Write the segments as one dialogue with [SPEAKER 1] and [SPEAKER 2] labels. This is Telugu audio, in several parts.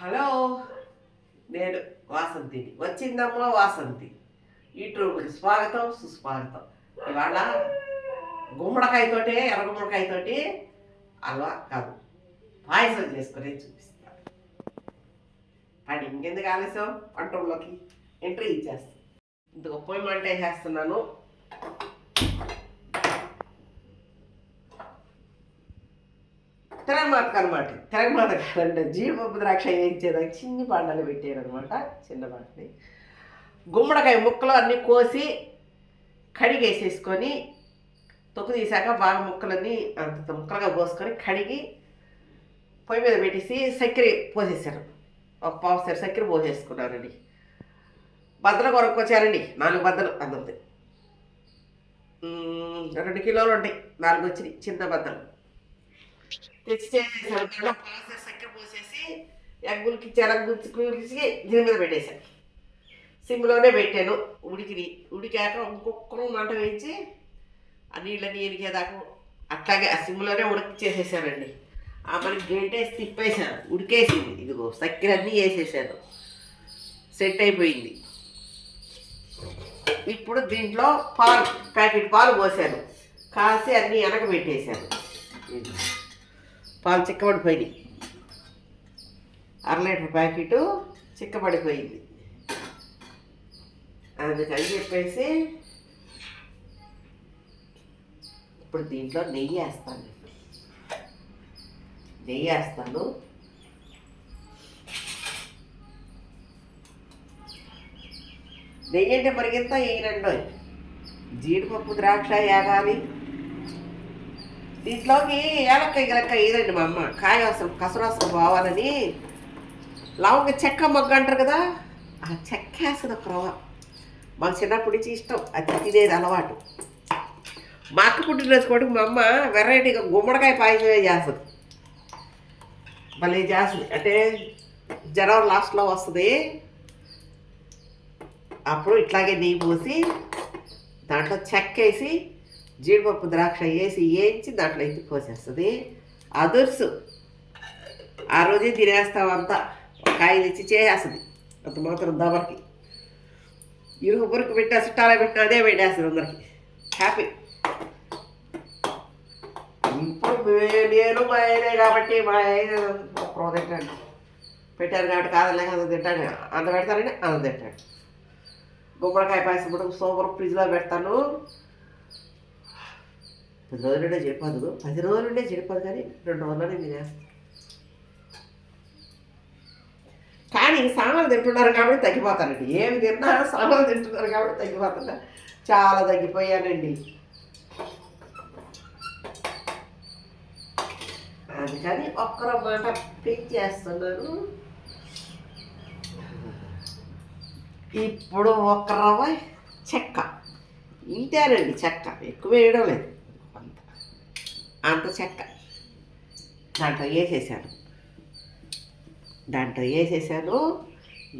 [SPEAKER 1] హలో, నేను వాసంతిని. వచ్చిందమ్మా వాసంతి. యూట్యూబ్కి స్వాగతం సుస్వాగతం. ఇవాళ గుమ్మడికాయతోటి ఎర్ర గుమ్మడికాయతోటి అల్వా కాదు పాయసం చేసుకుని చూపిస్తాను. అది ఇంకెందుకు ఆలస్యం, వంటల్లోకి ఎంట్రీ ఇచ్చేస్తాను. ఇందుకు పొయ్యి మంట వేసేస్తున్నాను. తిరగమాత అనమాట. తిరగమాత కాదంటే జీడిపప్పు ద్రాక్ష వేయించేదానికి చిన్ని బాండలు పెట్టారు అనమాట. చిన్న బాండని గుమ్మడికాయ ముక్కలు అన్నీ కోసి కడిగేసేసుకొని తొక్కు తీసాక బాగా ముక్కలన్నీ అంత ముక్కలుగా పోసుకొని కడిగి పొయ్యి మీద పెట్టేసి చక్కెర పోసేసారు. ఒక పావు సేరు చక్కెర పోసేసుకున్నానండి. బద్దలు కొనుక్కొచ్చారండి, 4 బద్దలు అందరిది. 2 కిలోలు ఉంటాయి, 4 వచ్చినాయి చిన్న బద్దలు. తెచ్చి చేసేసాను. చక్కెర పోసేసి ఎగ్గులకి చెరగులికి దీని మీద పెట్టేశాను. సిమ్లోనే పెట్టాను. ఉడికాక ఇంకొకరు మంట వేయించి ఆ నీళ్ళని ఎరిగేదాకా అట్లాగే ఆ సిమ్లోనే ఉడికిచ్చేసేసానండి. మనకి గంటేసి తిప్పేసాను, ఉడికేసింది. ఇదిగో చక్కెర అన్నీ వేసేసాను, సెట్ అయిపోయింది. ఇప్పుడు దీంట్లో ప్యాకెట్ పాలు పోసాను, కాసి అన్నీ వెనక పెట్టేశాను. పాలు చిక్కబడిపోయినాయి. 1/2 లీటర్ ప్యాకెటు చిక్కబడిపోయింది. అందుకని చెప్పేసి ఇప్పుడు దీంట్లో నెయ్యి వేస్తాను. నెయ్యి అంటే మరిగింత వేయనండి. జీడిపప్పు ద్రాక్ష వేగాలి. దీంట్లోకి ఏలక్కాయ గిలక్కాయ వేయదండి మా అమ్మ. కాయ అవసరం కసరవసరం పోవాలని లవంగ చెక్క మొగ్గ అంటారు కదా, ఆ చెక్క వేస్తుంది ఒక రవ్వ. మాకు చిన్నప్పటి నుంచి ఇష్టం, అది తినేది అలవాటు. మా అక్క పుట్టినరోజు కూడా మా అమ్మ వెరైటీగా గుమ్మడికాయ పాయసమే చేస్తుంది. భలే చేస్తుంది. అంటే జనవరి లాస్ట్లో వస్తుంది. అప్పుడు ఇట్లాగే నెయ్యి పోసి దాంట్లో చెక్క వేసి జీడిపప్పు ద్రాక్ష వేయించి దాంట్లో ఎత్తి పోసేస్తుంది. అదుర్సు ఆ రోజే తినేస్తామంతా. కాయ తెచ్చి చేసేస్తుంది అంత మాత్రం దబరికి. ఇరుగు పొరుకు పెట్టా, చుట్టాల పెట్టినా అదే పెట్టేస్తుంది అందరికి. హ్యాపీ. ఇప్పుడు నేను మా ఆయనే కాబట్టి మా ఆయన ఒక్కరో తింటాడు. పెట్టారు కాబట్టి కాదలేక అంత తింటాడు. అంత పెడతానండి అంత తింటాడు. గుమ్మడికాయ పాయసం కూడా సూపర్ ఫ్రిడ్జ్లో పెడతాను. 10 రోజులుండే చెడిపోదు, 10 రోజులుండే చెడిపోదు, కానీ 2 రోజుల్లోనే తినేస్తాను. కానీ సామాన్లు తింటున్నారు కాబట్టి తగ్గిపోతానండి. ఏమి తిన్నా సామాన్లు తింటున్నారు కాబట్టి తగ్గిపోతున్నా. చాలా తగ్గిపోయానండి. అందుకని ఒక్కరో మాట పెంచేస్తున్నాను. ఇప్పుడు 1 రవ్వ చెక్క ఇంతేనండి. చెక్క ఎక్కువ వేయడం లేదు, అంత చెక్క దాంట్లో వేసేసాను.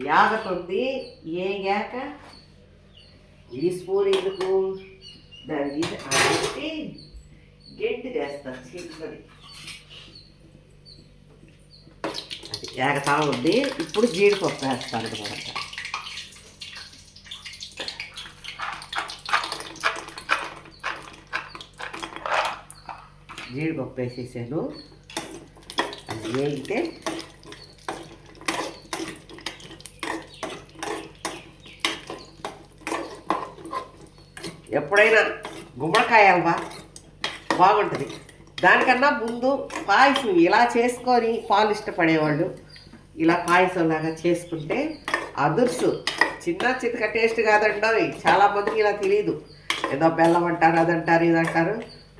[SPEAKER 1] యాగతుంది. ఏగాక ఈ స్పూన్ ఎందుకు దాన్ని పెట్టి గట్టి చేస్తాను చిన్నది. అది ఏగతా ఉంది. ఇప్పుడు జీడిపప్పు వేస్తాను అనమాట. జీడిపప్పు వేసేసాను. అది వేగితే ఎప్పుడైనా గుమ్మడికాయ హల్వా బాగుంటుంది. దానికన్నా ముందు పాయసం ఇలా చేసుకొని, పాలు ఇష్టపడేవాళ్ళు ఇలా పాయసంలాగా చేసుకుంటే అదుర్సు. చిన్న చితక టేస్ట్ కాదండి. చాలామందికి ఇలా తెలియదు. ఏదో బెల్లం అంటారు, అదంటారు, ఇదంటారు.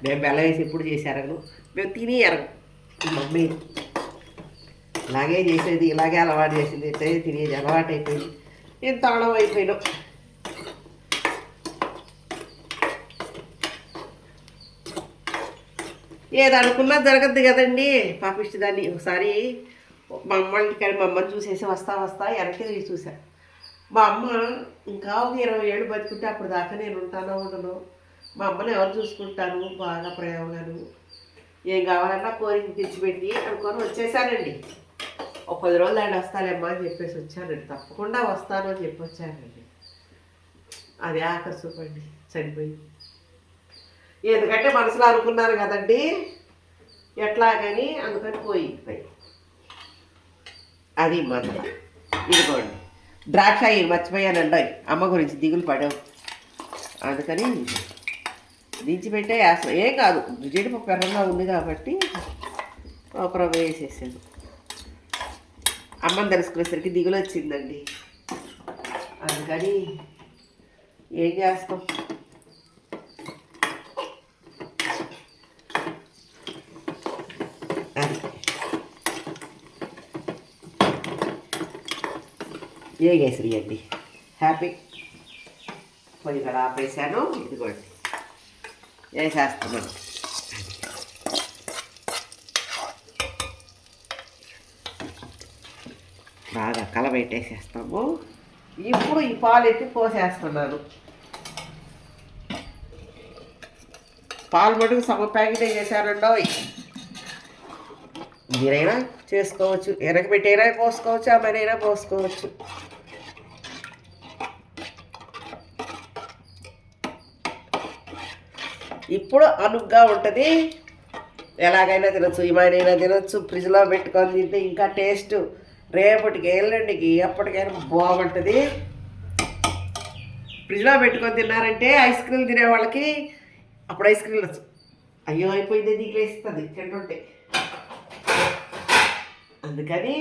[SPEAKER 1] మేము బెల్లం వేసి ఎప్పుడు చేశారను. మేము తిని ఎరగం. మమ్మీ ఇలాగే చేసేది, ఇలాగే అలవాటు చేసింది. తినేది అలవాటు అయిపోయింది. నేను తాళం అయిపోయినాం. ఏది అనుకున్నా జరగద్దు కదండి. పాపిష్టి దాన్ని ఒకసారి మా అమ్మకి కానీ మా అమ్మని చూసేసి వస్తా వెనక్కి తిరిగి చూశాను. మా అమ్మ ఇంకా 20 ఏళ్ళు బతుకుంటే అప్పుడు దాకా నేను ఉంటానో ఉండను. మా అమ్మని ఎవరు చూసుకుంటాను, బాగా ప్రేమగాను. ఏం కావాలన్నా కోరిక తెచ్చిపెట్టి అనుకొని వచ్చేసానండి. ఒక ఒక 10 రోజులు ఆయన వస్తాలేమ్మా అని చెప్పేసి వచ్చానండి. తప్పకుండా వస్తాను అని చెప్పి వచ్చానండి. అది ఆఖరి చూపండి చనిపోయి. ఎందుకంటే మనసులో అనుకున్నారు కదండి ఎట్లాగని, అందుకని పోయి అది మన ఇదిగోండి ద్రాక్ష మర్చిపోయానండి. అమ్మ గురించి దిగులు పడావు, అందుకని దించి పెట్టే వేస్తాం. ఏం కాదు, జీడిపప్పు ఎర్రగా ఉంది కాబట్టి ఒక రవ్వ వేసేసాను. అమ్మని తెలుసుకునేసరికి దిగులు వచ్చిందండి, అందుకని ఏం చేస్తాం. అది ఏగేసరి అండి. హ్యాపీ పొయ్యి కూడా ఆపేసాను. ఇదిగోండి వేసేస్తున్నాను. బాగా కలబెట్టేసేస్తాము. ఇప్పుడు ఈ పాలు ఎత్తి పోసేస్తున్నాను. పాలు మటుకు సగ ప్యాకెటే చేశానండో. మీరైనా చేసుకోవచ్చు, ఎనకబెట్టైనా పోసుకోవచ్చు, అమ్మనైనా పోసుకోవచ్చు. ఇప్పుడు అనుగ్గా ఉంటుంది, ఎలాగైనా తినచ్చు, ఏమైనా తినచ్చు. ఫ్రిడ్జ్లో పెట్టుకొని తింటే ఇంకా టేస్ట్ రేపటికి ఎల్లుండికి ఎప్పటికైనా బాగుంటుంది. ఫ్రిడ్జ్లో పెట్టుకొని తిన్నారంటే ఐస్ క్రీమ్ తినే వాళ్ళకి అప్పుడు ఐస్ క్రీమ్ వచ్చు. అయ్యో అయిపోయింది దిగిలేస్తుంది తింటుంటే. అందుకని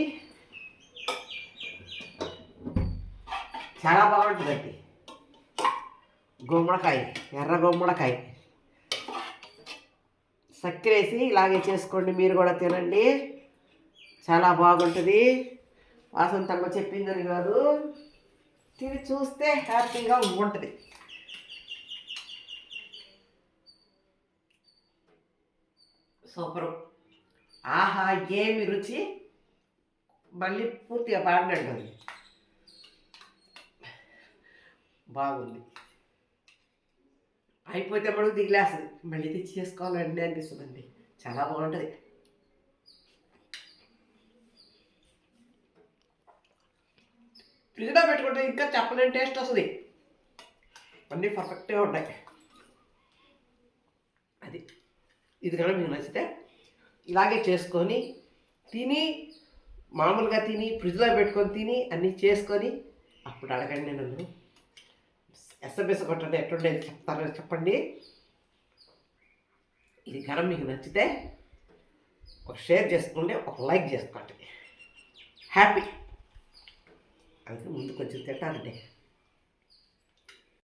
[SPEAKER 1] చాలా బాగుంటుందండి. గుమ్మడికాయ, ఎర్ర గుమ్మడికాయ చక్కెర వేసి ఇలాగే చేసుకోండి, మీరు కూడా తినండి, చాలా బాగుంటుంది. వాసన తమ్మ చెప్పిందని కాదు, తిని చూస్తే హ్యాపీగా ఉంటుంది. సూపరు, ఆహా ఏమి రుచి. మళ్ళీ పూర్తిగా పాడినట్టు అది బాగుంది. అయిపోతే మనకు దిగిలేస్తుంది, మళ్ళీ తెచ్చి చేసుకోవాలండి అనిపిస్తుందండి. చాలా బాగుంటుంది. ఫ్రిడ్జ్లో పెట్టుకుంటే ఇంకా చెప్పలేని టేస్ట్ వస్తుంది. అన్నీ పర్ఫెక్ట్గా ఉంటాయి. అది ఇది కూడా మీకు నచ్చితే ఇలాగే చేసుకొని తిని, మామూలుగా తిని ఫ్రిడ్జ్లో పెట్టుకొని తిని అన్నీ చేసుకొని అప్పుడు అడగండి. నన్ను ఎస్ఎంఎస్ కొట్టండి, ఎట్లుండేది చెప్తారో చెప్పండి. ఇది కనుక మీకు నచ్చితే ఒక షేర్ చేసుకోండి, ఒక లైక్ చేసుకోండి. హ్యాపీ. అందుకే ముందు కొంచెం తింటానండి.